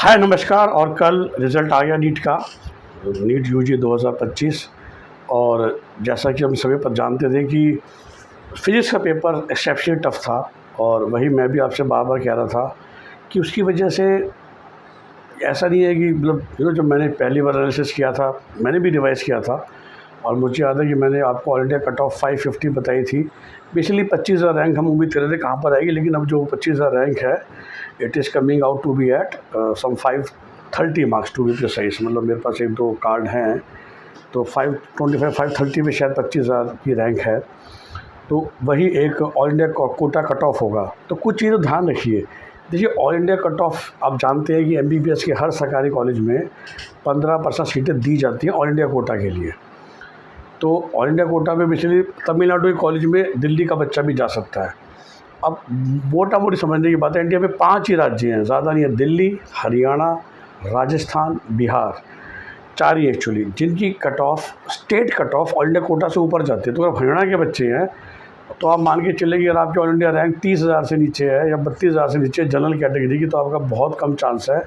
हाय नमस्कार। और कल रिज़ल्ट आ गया नीट का, नीट यूजी 2025। और जैसा कि हम सभी पर जानते थे कि फ़िज़िक्स का पेपर एक्सेप्शनली टफ़ था, और वही मैं भी आपसे बार बार कह रहा था कि उसकी वजह से ऐसा नहीं है कि मतलब जब मैंने पहली बार एनालिसिस किया था, मैंने भी रिवाइज़ किया था, और मुझे याद है कि मैंने आपको ऑल इंडिया कट ऑफ 550 बताई थी। बेसिकली 25,000 रैंक हम उम्मीद कर रहे थे कहाँ पर आएगी, लेकिन अब जो 25,000 रैंक है it is coming out to be at some 530 marks to be precise. मतलब मेरे पास एक दो कार्ड हैं, तो 525 530 में शायद 25,000 की रैंक है। तो वही एक all India quota cut off होगा। तो कुछ चीज़ें ध्यान रखिए। देखिए, ऑल इंडिया कट ऑफ आप जानते हैं कि एमबीबीएस के हर सरकारी कॉलेज में 15% सीटें दी जाती हैं ऑल इंडिया कोटा के लिए। तो ऑल इंडिया कोटा में बेसिकली तमिलनाडु के कॉलेज में दिल्ली का बच्चा भी जा सकता है। अब मोटा मोटी समझने की बात है, इंडिया में 5 ही राज्य हैं, ज़्यादा नहीं है। दिल्ली, हरियाणा, राजस्थान, बिहार, 4 ही एक्चुअली, जिनकी cut off, state cut off all India quota से ऊपर जाती है। तो अगर हरियाणा के बच्चे हैं तो आप मान के चले कि अगर आपकी ऑल इंडिया रैंक 30,000 से नीचे है या 32,000 से नीचे जनरल कैटेगरी की, तो आपका बहुत कम चांस है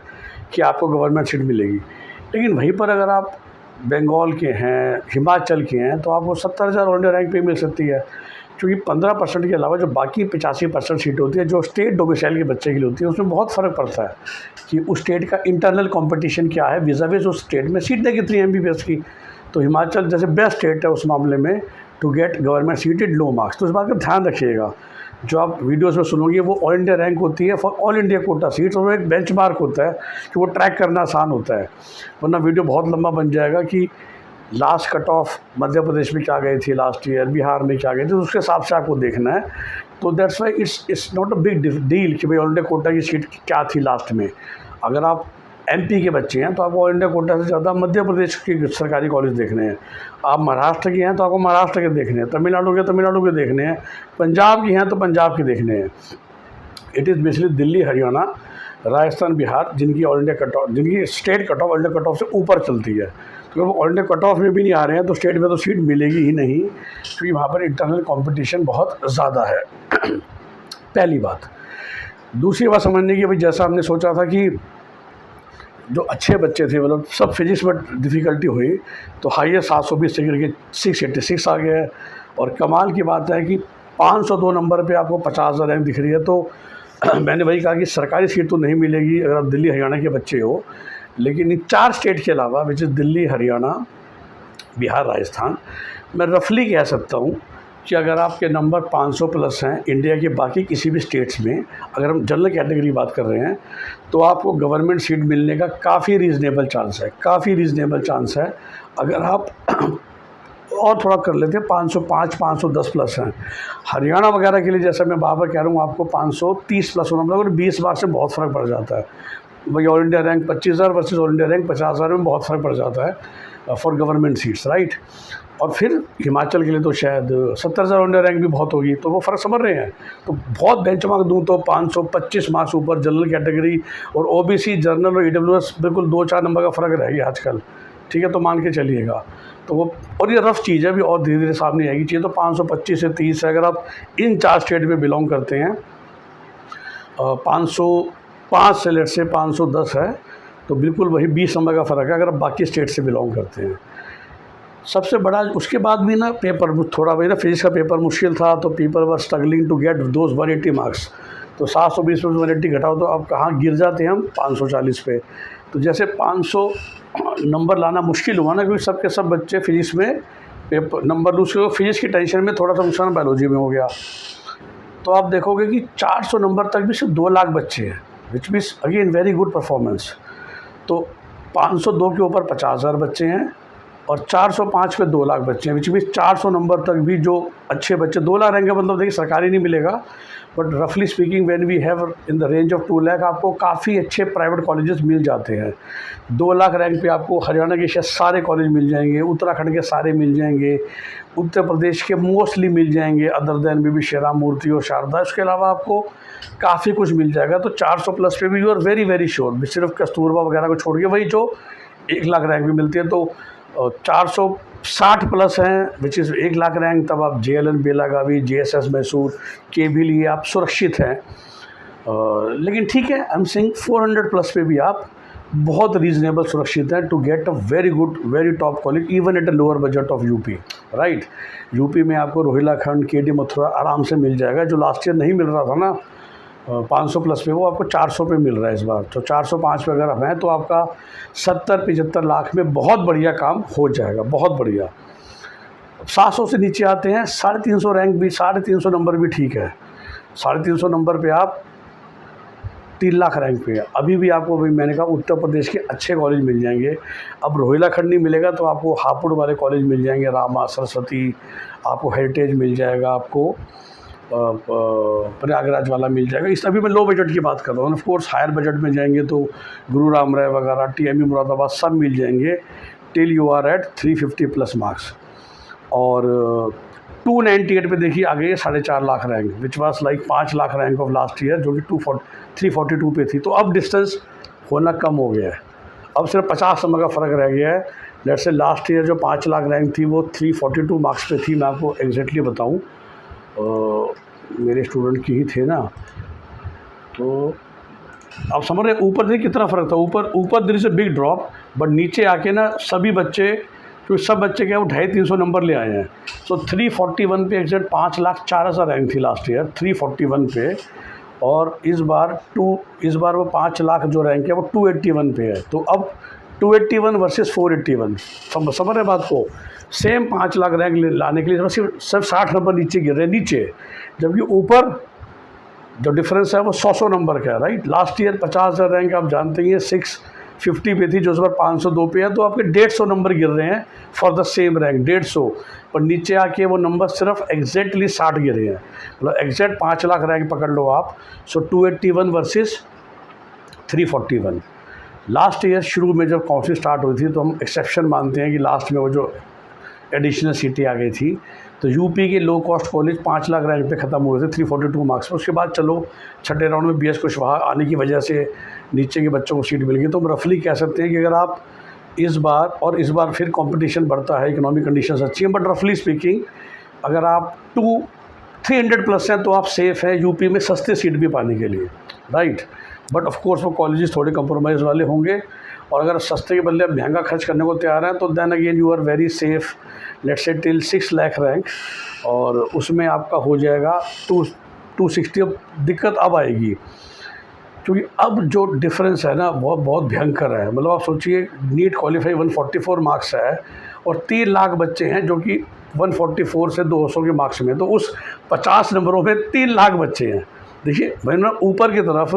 कि आपको गवर्नमेंट सीट मिलेगी। लेकिन वहीं पर अगर आप बंगाल के हैं, हिमाचल के हैं, तो आपको 70,000 ऑल इंडिया रैंक पे मिल सकती है। क्योंकि 15% के अलावा जो बाकी 85% सीट होती है, जो स्टेट डोमिसाइल के बच्चे के लिए होती है, उसमें बहुत फ़र्क पड़ता है कि उस स्टेट का इंटरनल कंपटीशन क्या है, विज़ाविज़ उस स्टेट में सीटें कितनी हैं एमबीबीएस की। तो हिमाचल जैसे बेस्ट स्टेट है उस मामले में to get government seated low marks. तो इस बात का ध्यान रखिएगा। जो आप वीडियोज़ में सुनोगे वो ऑल इंडिया रैंक होती है for all India quota seats, और एक बेंचमार्क होता है कि वो ट्रैक करना आसान होता है। वरना वीडियो बहुत लंबा बन जाएगा कि last cut off Madhya Pradesh में क्या गई थी लास्ट ईयर, बिहार में क्या गई थी, तो उसके हिसाब से आपको देखना है। तो that's why it's not a big deal कि भाई ऑल इंडिया कोटा की सीट क्या थी लास्ट में। अगर आप एमपी के बच्चे हैं तो आपको ऑल इंडिया कोटा से ज़्यादा मध्य प्रदेश के सरकारी कॉलेज देखने हैं। आप महाराष्ट्र के हैं तो आपको महाराष्ट्र के देखने हैं, तमिलनाडु के देखने हैं, पंजाब के हैं तो पंजाब के देखने हैं। It is basically Delhi, Haryana, Rajasthan, Bihar, जिनकी ऑल इंडिया कट ऑफ, जिनकी state cut off all India cut off से ऊपर चलती है। तो अगर वो ऑल इंडिया कट ऑफ में भी नहीं आ रहे हैं तो स्टेट में तो सीट मिलेगी ही नहीं, क्योंकि वहाँ पर इंटरनल कंपटीशन बहुत ज़्यादा है। पहली बात। दूसरी बात समझने की, भाई जैसा हमने सोचा था कि जो अच्छे बच्चे थे, मतलब सब फिजिक्स में डिफ़िकल्टी हुई, तो हाईएस्ट 720 से गिर के 686 आ गया है। और कमाल की बात है कि 502 नंबर पे आपको 50,000 रैंक दिख रही है। तो मैंने वही कहा कि सरकारी सीट तो नहीं मिलेगी अगर आप दिल्ली हरियाणा के बच्चे हो, लेकिन इन 4 स्टेट के अलावा, विच इज़ दिल्ली, हरियाणा, बिहार, राजस्थान, मैं रफली कह सकता हूँ कि अगर आपके नंबर 500 प्लस हैं इंडिया के बाकी किसी भी स्टेट्स में, अगर हम जनरल कैटेगरी की बात कर रहे हैं, तो आपको गवर्नमेंट सीट मिलने का काफ़ी रीज़नेबल चांस है, काफ़ी रीज़नेबल चांस है। अगर आप और थोड़ा कर लेते हैं, 505 510 प्लस हैं। हरियाणा वगैरह के लिए जैसा मैं बार बार कह रहा हूँ, आपको 530 प्लस होना पड़ेगा, और 20 मार्क्स से बहुत फ़र्क पड़ जाता है। वही all India rank 25,000 versus all India rank 50,000 में बहुत फ़र्क पड़ जाता है फॉर गवर्नमेंट सीट्स, राइट। और फिर हिमाचल के लिए तो शायद 70,000 ऑल इंडिया रैंक भी बहुत होगी, तो वो फ़र्क समझ रहे हैं। तो बहुत बेंचमार्क दूँ तो 525 मार्क्स ऊपर जनरल कैटेगरी, और ओबीसी, जनरल और ईडब्ल्यूएस बिल्कुल 2-4 नंबर का फ़र्क रहेगा आजकल, ठीक है। तो मान के चलिएगा। तो वो, और ये रफ़ चीज़ है, अभी और धीरे धीरे सामने आएगी चीज़। तो 525 से 30 है। अगर आप इन 4 स्टेट में बिलोंग करते हैं, 505 से लेट से 510 है, तो बिल्कुल वही 20 नंबर का फ़र्क है अगर आप बाकी स्टेट से बिलोंग करते हैं। सबसे बड़ा उसके बाद भी ना पेपर थोड़ा, वही ना फिजिक्स का पेपर मुश्किल था, तो people were struggling to get those 180 marks. तो 720 में 180 घटाओ तो आप कहाँ गिर जाते हैं हम, 540 पे। तो जैसे 500 नंबर लाना मुश्किल हुआ ना, क्योंकि सब के सब बच्चे फिजिक्स में पेपर नंबर लूज के, फिजिक्स की टेंशन में थोड़ा सा नुकसान बायोलॉजी में हो गया। तो आप देखोगे कि 400 नंबर तक भी सिर्फ 2 लाख बच्चे हैं, which means again very good performance. तो 502 के ऊपर 50,000 बच्चे हैं, और 405 पे 2 लाख बच्चे हैं, विच मीन्स 400 नंबर तक भी जो अच्छे बच्चे, 2 लाख रैंक का मतलब देखिए सरकारी नहीं मिलेगा, बट रफली speaking when we have in the range of 2 lakh, आपको काफ़ी अच्छे प्राइवेट कॉलेजेस मिल जाते हैं। 2 लाख रैंक पे आपको हरियाणा के शायद सारे कॉलेज मिल जाएंगे, उत्तराखंड के सारे मिल जाएंगे, उत्तर प्रदेश के मोस्टली मिल जाएंगे, अदर दैन मे बी शेरा मूर्ति और शारदा। इसके अलावा आपको काफ़ी कुछ मिल जाएगा। तो 400 प्लस पे भी you are very very sure, सिर्फ कस्तूरबा वगैरह को छोड़ के वही जो 1 लाख रैंक भी मिलती है। तो 460 प्लस हैं, विच इज़ 1 लाख रैंक, तब आप JLN, बेलागावी, JSS मैसूर के भी लिए आप सुरक्षित हैं। लेकिन ठीक है, आई एम सेइंग 400 प्लस पे भी आप बहुत रीजनेबल सुरक्षित है to get a very good very top college even at a lower budget of UP, right. UP में आपको रोहिलाखंड, केडी मथुरा आराम से मिल जाएगा, जो लास्ट ईयर नहीं मिल रहा था ना 500 प्लस पे, वो आपको 400 पे मिल रहा है इस बार। तो 405 पे अगर हैं तो आपका 70-75 लाख में बहुत बढ़िया काम हो जाएगा, बहुत बढ़िया। 700 से नीचे आते हैं, 350 रैंक भी, 350 नंबर भी ठीक है। 350 नंबर पे आप 3 लाख रैंक पे है। अभी भी आपको, भाई मैंने कहा उत्तर प्रदेश के अच्छे कॉलेज मिल जाएंगे। अब रोहिलाखंड नहीं मिलेगा तो आपको हापुड़ वाले कॉलेज मिल जाएंगे, रामा, सरस्वती, आपको हेरिटेज मिल जाएगा, आपको प्रयागराज वाला मिल जाएगा। इस अभी मैं लो बजट की बात कर रहा हूँ। ऑफ कोर्स हायर बजट में जाएंगे तो गुरु राम राय वगैरह, TMU मुरादाबाद सब मिल जाएंगे till you are at 350 plus marks. और 298 पे देखिए आ गई है 4.5 lakh rank, which was like 5 lakh rank of last year, जो कि 342 पे थी। तो अब डिस्टेंस होना कम हो गया है, अब सिर्फ 50 नंबर का फ़र्क रह गया है। लेट्स से लास्ट ईयर जो 5 लाख रैंक थी वो 342 मार्क्स पे थी। मैं आपको एग्जैक्टली बताऊँ, मेरे स्टूडेंट की ही थे ना, तो आप समझ रहे ऊपर से कितना फ़र्क था। ऊपर there is a big drop, but नीचे आके ना सभी बच्चे, क्योंकि सब बच्चे क्या वो 250-300 नंबर ले आए हैं। सो 341 पे एग्जैक्ट 5,04,000 रैंक थी लास्ट ईयर 341 पे, और इस बार वो 5 लाख जो रैंक है वो 281 पे है। तो अब 281 वर्सेस 481, समझ रहे बात को। सेम 5 लाख रैंक लाने के लिए सिर्फ 60 नंबर नीचे गिर रहे हैं नीचे, जबकि ऊपर जो डिफरेंस है वो 100 नंबर का है, राइट। लास्ट ईयर 50,000 रैंक आप जानते ही हैं 650 पे थी, जो इस बार 502 पे है। तो आपके 150 नंबर गिर रहे हैं फॉर द सेम रैंक, 150, पर नीचे आके वो नंबर सिर्फ एग्जैक्टली 60 गिरे हैं। मतलब एग्जैक्ट 5 लाख रैंक पकड़ लो आप। सो 281 वर्सेस 341। लास्ट ईयर शुरू में जब काउंसलिंग स्टार्ट हुई थी तो हम एक्सेप्शन मानते हैं कि लास्ट में वो जो एडिशनल सीटें आ गई थी, तो यूपी के low cost college 5 lakh rank पे ख़त्म हुए थे 342 मार्क्स में। उसके बाद चलो छठे राउंड में BS कुशवाहा आने की वजह से नीचे के बच्चों को सीट मिल गई। तो हम रफली कह सकते हैं कि अगर आप इस बार फिर कंपटीशन बढ़ता है, इकोनॉमिक कंडीशंस अच्छी हैं, बट रफली स्पीकिंग अगर आप 300 प्लस हैं तो आप सेफ़ हैं यूपी में सस्ते सीट भी पाने के लिए, राइट। बट ऑफ कोर्स वो कॉलेजेस थोड़े कंप्रोमाइज़ वाले होंगे, और अगर सस्ते के बदले आप महंगा खर्च करने को तैयार हैं तो then again you are very safe, let's say till 6 lakh rank, और उसमें आपका हो जाएगा 260। अब दिक्कत अब आएगी, क्योंकि अब जो डिफरेंस है ना वो बहुत भयंकर है। मतलब आप सोचिए नीट क्वालिफाई 144 मार्क्स है, और 3 लाख बच्चे हैं जो कि 144 से 200 के मार्क्स में, तो उस 50 नंबरों में 3 लाख बच्चे हैं। देखिए मैंने ऊपर की तरफ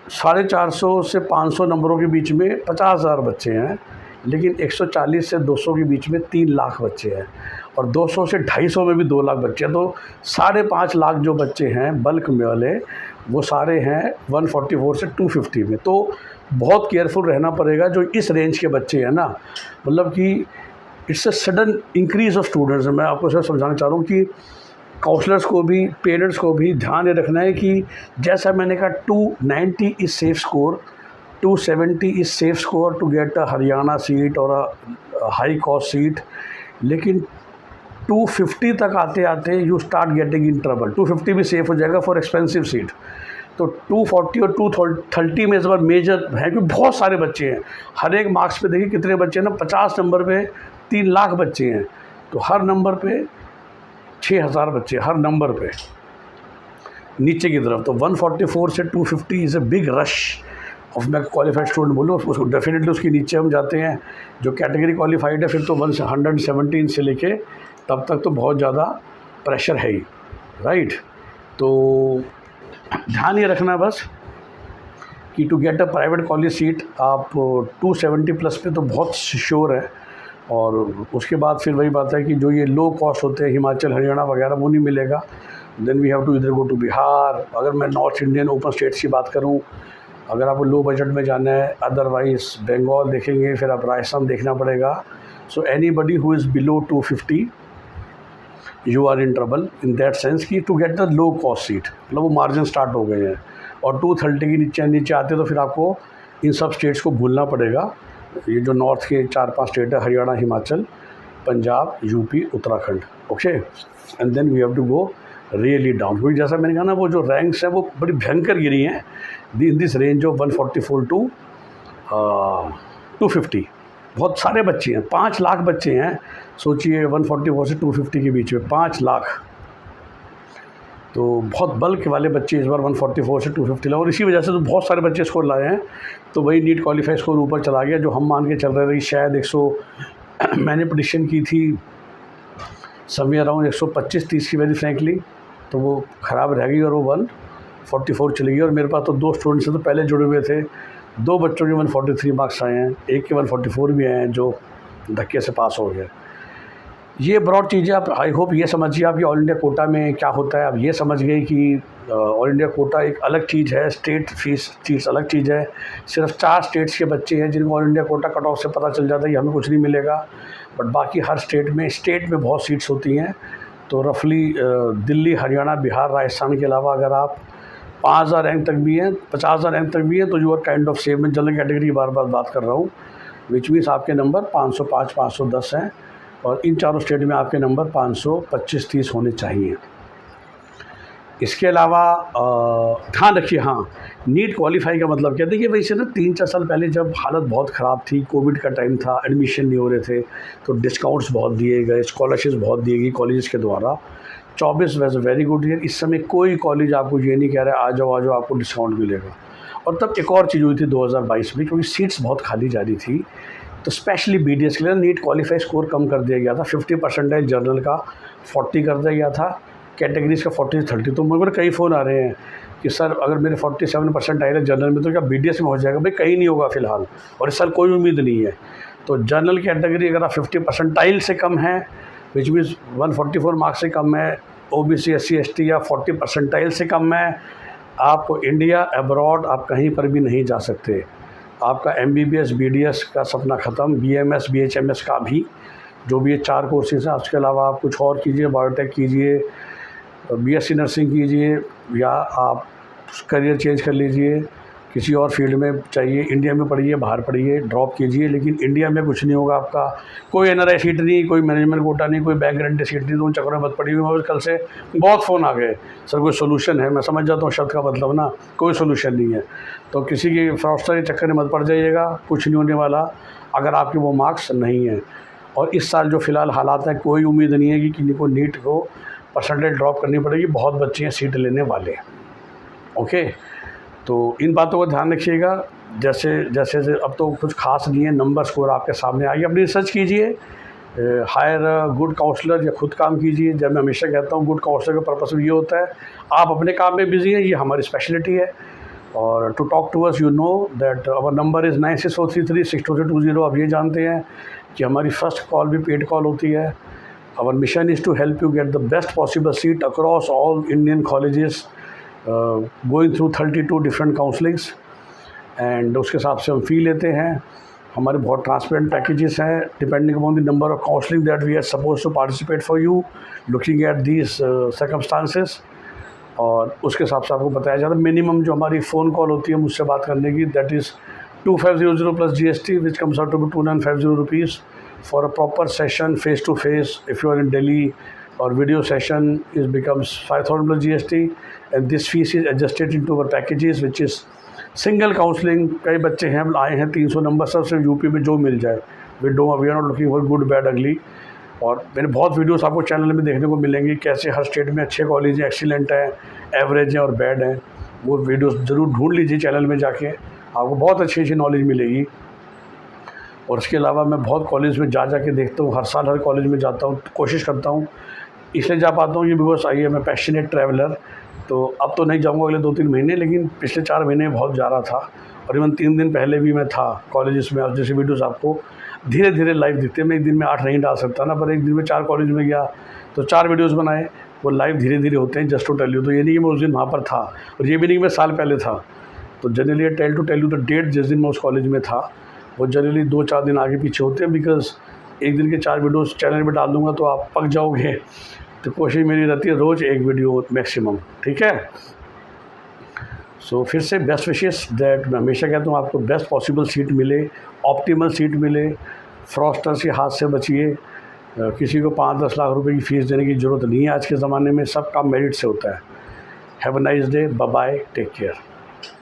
450 से 500 नंबरों के बीच में 50,000 बच्चे हैं, लेकिन 140 से 200 के बीच में 3 लाख बच्चे हैं, और 200 से 250 में भी 2 लाख बच्चे हैं। तो 5.5 लाख जो बच्चे हैं बल्क में वाले, वो सारे हैं 144 से 250 में। तो बहुत केयरफुल रहना पड़ेगा जो इस रेंज के बच्चे हैं ना, मतलब कि it's a sudden increase of students. मैं आपको सिर्फ समझाना चाह रहा हूँ कि काउंसलर्स को भी, पेरेंट्स को भी ध्यान ये रखना है कि जैसा मैंने कहा 290 is safe score, 270 is safe score to get a Haryana seat और अ हाई कॉस्ट सीट, लेकिन 250 तक आते आते you start getting in trouble. 250 भी सेफ हो जाएगा फॉर एक्सपेंसिव सीट, तो 240 और 230 में इस बार मेजर है, क्योंकि बहुत सारे बच्चे हैं। हर एक मार्क्स पे देखिए कितने बच्चे हैं ना, 50 नंबर पे 3 लाख बच्चे हैं, तो हर नंबर पे 6,000 बच्चे हर नंबर पे नीचे की तरफ। तो 144 से 250 is a big rush of, मैं क्वालिफाइड स्टूडेंट बोलूँ उसको डेफिनेटली उसके नीचे हम जाते हैं। जो कैटेगरी क्वालिफाइड है फिर तो 117 से लेके तब तक तो बहुत ज़्यादा प्रेशर है ही, राइट। तो ध्यान ये रखना बस कि to get a private college seat आप 270 प्लस पे तो बहुत श्योर है, और उसके बाद फिर वही बात है कि जो ये लो कॉस्ट होते हैं हिमाचल, हरियाणा वगैरह, वो नहीं मिलेगा। देन वी हैव टू इधर गो टू बिहार। अगर मैं नॉर्थ इंडियन ओपन स्टेट्स की बात करूं, अगर आपको लो बजट में जाना है, अदरवाइज बंगाल देखेंगे, फिर आप राजस्थान देखना पड़ेगा। So anybody who is below 250 you are in trouble in that sense कि to get the low cost seat, मतलब वो मार्जिन स्टार्ट हो गए हैं, और 230 के नीचे आते तो फिर आपको इन सब स्टेट्स को भूलना पड़ेगा। ये जो नॉर्थ के 4-5 स्टेट है, Haryana, Himachal, Punjab, UP, Uttarakhand, okay. And then we have to go really down, क्योंकि जैसा मैंने कहा ना, वो जो रैंक्स हैं वो बड़ी भयंकर गिरी हैं in this range of 144 to 250। बहुत सारे बच्चे हैं, 5 लाख बच्चे हैं, सोचिए 144 से 250 के बीच में 5 लाख। तो बहुत बल्क वाले बच्चे इस बार 144 से 250 लाए, और इसी वजह से तो बहुत सारे बच्चे स्कोर लाए हैं। तो वही नीट क्वालिफाई स्कोर ऊपर चला गया, जो हम मान के चल रहे थे शायद 100 मैंने प्रेडिक्शन की थी समवेयर अराउंड 125-30 की, वेरी फ्रैंकली, तो वो ख़राब रह गई और वो 144 चली गई। और मेरे पास तो 2 स्टूडेंट्स से तो पहले जुड़े हुए थे, 2 बच्चों के 143 मार्क्स आए हैं, एक के 144 भी आए हैं जो धक्के से पास हो गए। ये ब्रॉड चीज़ें आप आई होप ये समझिए आप, ये ऑल इंडिया कोटा में क्या होता है। आप ये समझ गए कि ऑल इंडिया कोटा एक अलग चीज़ है, स्टेट फीस चीज़ अलग चीज़ है। सिर्फ 4 स्टेट्स के बच्चे हैं जिनको all India quota cut off से पता चल जाता है कि हमें कुछ नहीं मिलेगा, बट बाकी हर स्टेट में बहुत सीट्स होती हैं। तो रफली दिल्ली, हरियाणा, बिहार, राजस्थान के अलावा अगर आप 5000 रैंक तक भी हैं, 50,000 रैंक तक भी हैं, तो you are kind of safe. मैं जनरल कैटेगरी की बार बात कर रहा हूँ, विच मीन्स आपके नंबर 505, 510 हैं, और इन चारों स्टेट में आपके नंबर 525-30 होने चाहिए। इसके अलावा ध्यान रखिए, हाँ, नीट क्वालिफाई का मतलब क्या, देखिए वैसे ना 3-4 साल पहले जब हालत बहुत ख़राब थी, कोविड का टाइम था, एडमिशन नहीं हो रहे थे, तो डिस्काउंट्स बहुत दिए गए, स्कॉलरशिप्स बहुत दी गई कॉलेज के द्वारा। 24 वैसे वेरी गुड ईयर। इस समय कोई कॉलेज आपको ये नहीं कह रहा है आ जाओ आपको डिस्काउंट मिलेगा। और तब एक और चीज़ हुई थी 2022 में, क्योंकि सीट्स बहुत खाली जा रही थी, तो स्पेशली BDS के लिए नीट क्वालिफाई स्कोर कम कर दिया गया था। 50 परसेंटाइल जनरल का, 40 कर दिया गया था, कैटेगरीज का 40 से 30। तो मुझे कई फ़ोन आ रहे हैं कि सर अगर मेरे 47 परसेंटाइल है जनरल में तो क्या BDS में हो जाएगा? भाई कहीं नहीं होगा फ़िलहाल, और इस साल कोई उम्मीद नहीं है। तो जनरल कैटेगरी अगर आप 50 परसेंटाइल से कम है, विच मीन्स 144 मार्क्स से कम है, OBC SC ST या 40 परसेंटाइल से कम है, आप इंडिया अब्रॉड आप कहीं पर भी नहीं जा सकते। आपका MBBS BDS का सपना ख़त्म, BMS BHMS का भी, जो भी ये 4 कोर्सेज़ हैं। उसके अलावा आप कुछ और कीजिए, बायोटेक कीजिए, BSc नर्सिंग कीजिए, या आप करियर चेंज कर लीजिए, किसी और फील्ड में चाहिए, इंडिया में पढ़िए, बाहर पढ़िए, ड्रॉप कीजिए, लेकिन इंडिया में कुछ नहीं होगा आपका। कोई NRI सीट नहीं, कोई मैनेजमेंट कोटा नहीं, कोई बैंक गारंटी सीट नहीं, तो उन चक्करों में मत पड़ी हुई। कल से बहुत फ़ोन आ गए, सर कोई सोल्यूशन है? मैं समझ जाता हूँ शब्द का मतलब ना, कोई सोल्यूशन नहीं है। तो किसी की फ्रॉस्टर के चक्कर में मत पड़ जाइएगा, कुछ नहीं होने वाला अगर आपके वो मार्क्स नहीं हैं। और इस साल जो फ़िलहाल हालात हैं, कोई उम्मीद नहीं है कि किसी को नीट को परसेंटेज ड्रॉप करनी पड़ेगी, बहुत बच्चे हैं सीट लेने वाले। ओके, तो इन बातों का ध्यान रखिएगा। जैसे जैसे अब तो कुछ खास नहीं है, नंबर स्कोर आपके सामने आइए, अपनी रिसर्च कीजिए, हायर गुड काउंसलर या खुद काम कीजिए। जब मैं हमेशा कहता हूँ गुड काउंसलर का पर्पस ये होता है आप अपने काम में बिजी हैं, ये हमारी स्पेशलिटी है। और to talk to us, you know that our number is 9643362320। आप ये जानते हैं कि हमारी फ़र्स्ट कॉल भी पेड कॉल होती है। Our mission is to help you get the best possible seat across all Indian colleges, going through 32 different counsellings, and उसके हिसाब से हम फ़ी लेते हैं। हमारे बहुत ट्रांसपेरेंट पैकेजेस हैं, depending upon the number of counselling that we are suppose to participate for you, looking at these circumstances. और उसके हिसाब से आपको बताया जाता है। मिनिमम जो हमारी फ़ोन कॉल होती है मुझसे बात करने की, that is 2500 plus GST, which comes out to be 2950 rupees for a proper session face to face if you are in Delhi, or video session is becomes 5,000 plus GST, and this fees is adjusted into our packages which is single counseling। कई बच्चे हैं आए हैं 300 number, सब सिर्फ UP में जो मिल जाए, we are not looking for good bad ugly. और मेरे बहुत वीडियोस आपको चैनल में देखने को मिलेंगी, कैसे हर स्टेट में अच्छे कॉलेज हैं, एक्सीलेंट हैं, एवरेज हैं और बैड हैं। वो वीडियोस ज़रूर ढूंढ लीजिए चैनल में जाके, आपको बहुत अच्छी अच्छी नॉलेज मिलेगी। और इसके अलावा मैं बहुत कॉलेज में जा के देखता हूँ, हर साल हर कॉलेज में जाता हूँ, कोशिश करता हूँ, इसलिए जा पाता हूँ कि because I am a passionate traveller. तो अब तो नहीं जाऊँगा अगले 2-3 महीने, लेकिन पिछले 4 महीने बहुत जा रहा था, और इवन 3 दिन पहले भी मैं था कॉलेज में। अब जैसे वीडियोस आपको धीरे धीरे लाइव दिखते हैं, मैं एक दिन में 8 नहीं डाल सकता ना, पर एक दिन में 4 कॉलेज में गया तो 4 वीडियोस बनाए, वो लाइव धीरे धीरे होते हैं। जस्ट टू टेल यू, तो ये नहीं कि मैं उस दिन वहाँ पर था, और ये भी नहीं कि मैं साल पहले था। तो generally tell you the date जिस दिन मैं उस कॉलेज में था, वो जनरली 2-4 दिन आगे पीछे होते हैं, बिकॉज एक दिन के 4 वीडियोस चैनल में डाल दूँगा तो आप पक जाओगे। तो कोशिश मेरी रहती है रोज़ एक वीडियो मैक्सिमम, ठीक है। सो फिर से बेस्ट विशेस दैट मैं हमेशा कहता हूँ आपको बेस्ट पॉसिबल सीट मिले, ऑप्टिमल सीट मिले, फ्रॉस्टर्स के हाथ से बचिए, किसी को 5-10 लाख रुपए की फ़ीस देने की ज़रूरत नहीं है आज के ज़माने में, सब काम मेरिट से होता है। Have a nice day, bye bye, take care.